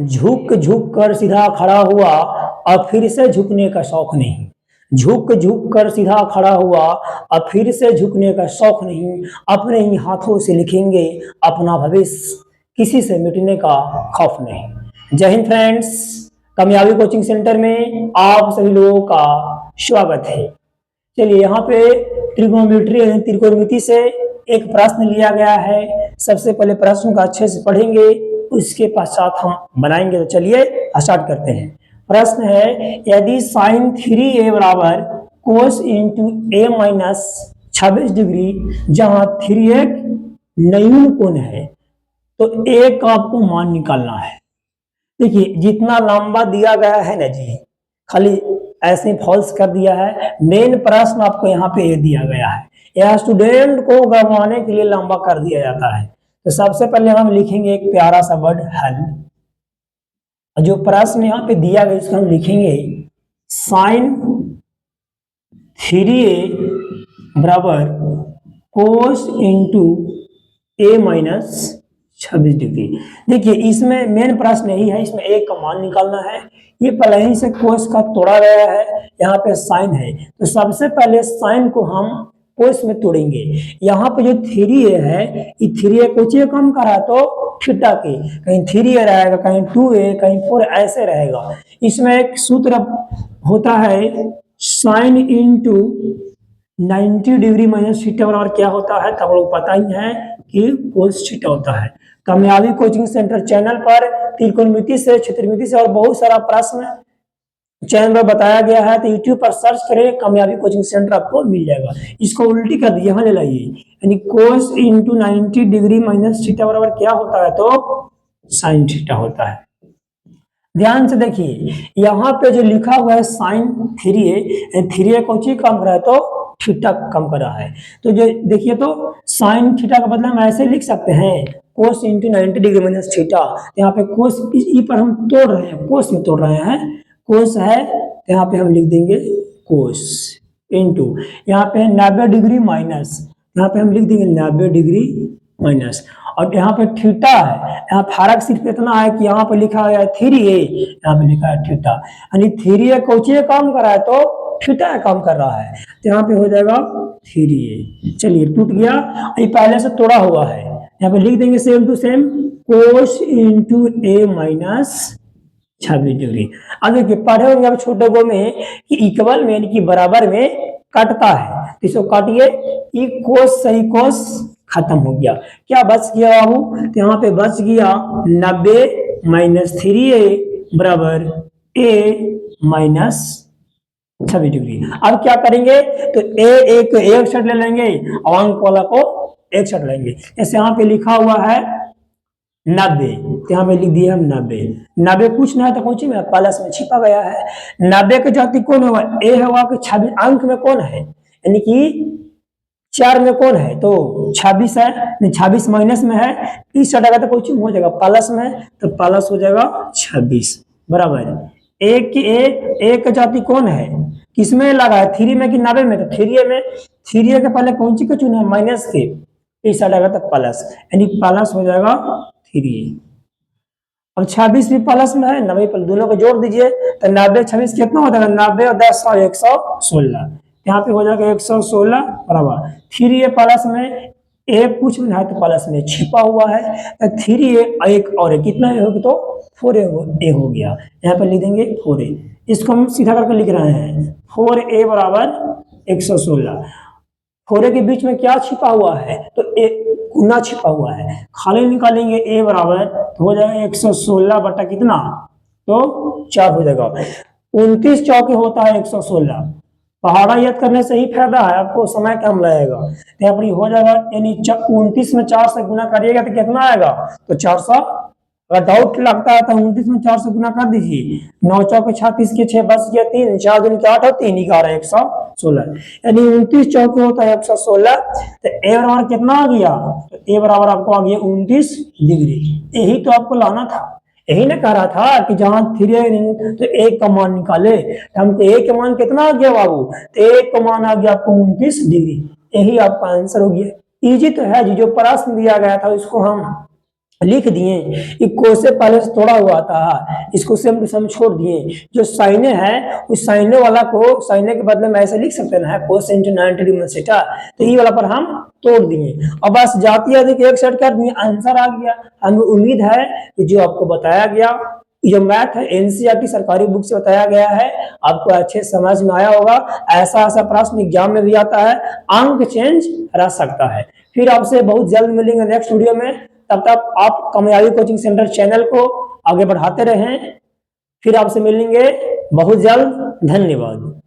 झुक झुक कर सीधा खड़ा हुआ, अब फिर से झुकने का शौक नहीं। झुक झुक कर सीधा खड़ा हुआ, अब फिर से झुकने का शौक नहीं। अपने ही हाथों से लिखेंगे अपना भविष्य, किसी से मिटने का खौफ नहीं। जय हिंद फ्रेंड्स, कामयाबी कोचिंग सेंटर में आप सभी लोगों का स्वागत है। चलिए यहाँ पे त्रिकोणमिति यानी त्रिकोणमिति से एक प्रश्न लिया गया है। सबसे पहले प्रश्न का अच्छे से पढ़ेंगे, उसके पश्चात हम बनाएंगे। तो चलिए स्टार्ट करते हैं। प्रश्न है, यदि साइन 3a बराबर कोस इंटू a माइनस 26 डिग्री, जहां 3 एक न्यून कोण है, तो a का आपको मान निकालना है। देखिए जितना लंबा दिया गया है ना जी, खाली ऐसे फॉल्स कर दिया है। मेन प्रश्न आपको यहाँ पे ये दिया गया है, यह स्टूडेंट को गंवाने के लिए लंबा कर दिया जाता है। तो सबसे पहले हम लिखेंगे एक प्यारा सा वर्ड हल। जो प्रश्न यहाँ पे दिया गया इसको हम लिखेंगे साइन 3a बराबर कोस इंटू a माइनस 26 डिग्री। देखिए इसमें मेन प्रश्न यही है, इसमें a का मान निकालना है। ये पहले ही से कोस का तोड़ा गया है, यहाँ पे साइन है, तो सबसे पहले साइन को हम कोस में तोड़ेंगे। यहाँ पे जो 3a है, ये 3a कुछ कम करा तो थीटा के कहीं 3a रहेगा, कहीं 2a, कहीं 4 ऐसे रहेगा। इसमें एक सूत्र होता है sine into 90 degree minus theta बराबर क्या होता है, तब लोग पता ही है कि कोस थीटा होता है। कामयाबी कोचिंग सेंटर चैनल पर त्रिकोणमिति से, क्षेत्रमिति से और बहुत सारा प्रश्न चैनल पर बताया गया है, तो यूट्यूब पर सर्च करें, कामयाबी कोचिंग सेंटर आपको मिल जाएगा। इसको उल्टी कर दिए, यहाँ ले लाइए, यानी कोस इंटू 90 डिग्री माइनस थीटा बराबर क्या होता है, तो साइन थीटा होता है। ध्यान से देखिए यहाँ पे जो लिखा हुआ है साइन 3a कौन सी कम कर रहा है, तो थीटा कम कर रहा है। तो जो देखिए तो साइन थीटा का बदला हम ऐसे लिख सकते हैं कोस इंटू 90 डिग्री माइनस थीटा। यहाँ पे कोस ई पर हम तोड़ रहे हैं, कोस में तोड़ रहे हैं, कोस है तो यहाँ पे हम लिख देंगे कोस इंटू, यहाँ पे 90 डिग्री माइनस, यहाँ पे हम लिख देंगे 90 डिग्री माइनस, और यहाँ पे थीटा है। यहाँ फर्क सिर्फ इतना है कि यहाँ पे लिखा है 3a, यहाँ पे लिखा है थीटा, यानी 3a कोचे काम कर रहा है तो थीटा काम कर रहा है, तो यहाँ पे हो जाएगा 3a। चलिए टूट गया, ये पहले से तोड़ा हुआ है, यहाँ पे लिख देंगे same to same cos into a minus 26 degree. अब देखिए पढ़े होंगे आप छोटे गो में कि इक्वल में यानी कि बराबर में कटता है, तो इसको काटिए, ये कोस सही कोस खत्म हो गया। क्या बच गया बाबू, तो यहाँ पे बच गया 90 माइनस 3a बराबर a माइनस 26 डिग्री। अब क्या करेंगे, तो एक साइड ले लेंगे और अंक वाला को एक साइड लेंगे। जैसे यहाँ पे लिखा हुआ है 90, यहाँ पे लिख दिया हम 90 कुछ ना है तो कुछ में प्लस में छिपा गया है। 90 के जाति कौन होगा, ए होगा कि 26 अंक में कौन है, यानी कि 4 में कौन है, तो 26 है, 26 माइनस में है, इस साइड आएगा तो कुछ हो जाएगा प्लस में, तो प्लस हो जाएगा 26 बराबर एक की एक जाति कौन है, किसमें लगा है 3 में कि 90 में, तो 3a में, 3a के पहले कौन सी को चुना है माइनस के, इस साइड आएगा तो प्लस, यानी प्लस हो जाएगा 3a। अब 26 भी प्लस में है, 90 पर दोनों को जोड़ दीजिए, तो 90 26 कितना हो जाएगा, 90 और 10 116, यहाँ पे हो जाएगा 116 बराबर 3a प्लस में एक कुछ में है तो प्लस में छिपा हुआ है, तो 3a एक और कितना होगी तो 4a हो गया, यहाँ पे लिख देंगे 4a। इसको हम सीधा करके लिख रहे हैं 4a बराबर 116। 4a के बीच में क्या छिपा हुआ है, तो एक गुना छिपा हुआ है, खाली निकालेंगे a बराबर तो हो जाएगा 116 बटा कितना, तो 4 हो जाएगा। 29 चौके होता है 116, पहाड़ा याद करने से ही फायदा है, आपको समय कम लगेगा। तो यहाँ पर हो जाएगा, यानी 29 में 4 से गुना करिएगा तो कितना आएगा, तो 400। अगर डाउट लगता है तो 29 में 4 से गुना कर दीजिए, 9 चौके 36 के 6 बच गया 3, 4 दूनी के 8 और 3 11 116, यानी 29 चौके होता है 116। तो ए बराबर कितना आ गया, तो ए बराबर आपको आ गया 29 डिग्री। यही तो आपको लाना था, यही ना कह रहा था कि जहां 3a नहीं तो एक का मान निकाले, तो हमको एक का मान कितना आ गया बाबू, तो एक का मान आ गया आपको 29 डिग्री। यही आपका आंसर हो गया। इजी तो है जी, जो प्रश्न दिया गया था उसको हम लिख दिए, ये कोस से पहले से तोड़ा हुआ था, इसको सेम टू सेम छोड़ दिए। जो साइने है उस साइने वाला को साइने के बदले में ऐसे लिख सकते ना, कोस इंटू 90 डिग्री माइनस थीटा, तो ये वाला पर हम तोड़ दिए। अब बस जाती है कि एक सेट कर दिए, आंसर आ गया। हमें उम्मीद है कि जो आपको बताया गया, जो मैथ है एनसीईआरटी सरकारी बुक से बताया गया है, आपको अच्छे समझ में आया होगा। ऐसा ऐसा प्रश्न एग्जाम में भी आता है, अंक चेंज रह सकता है। फिर आपसे बहुत जल्द मिलेंगे नेक्स्ट वीडियो में। तब तक आप कामयाबी कोचिंग सेंटर चैनल को आगे बढ़ाते रहें। फिर आपसे मिलेंगे बहुत जल्द। धन्यवाद।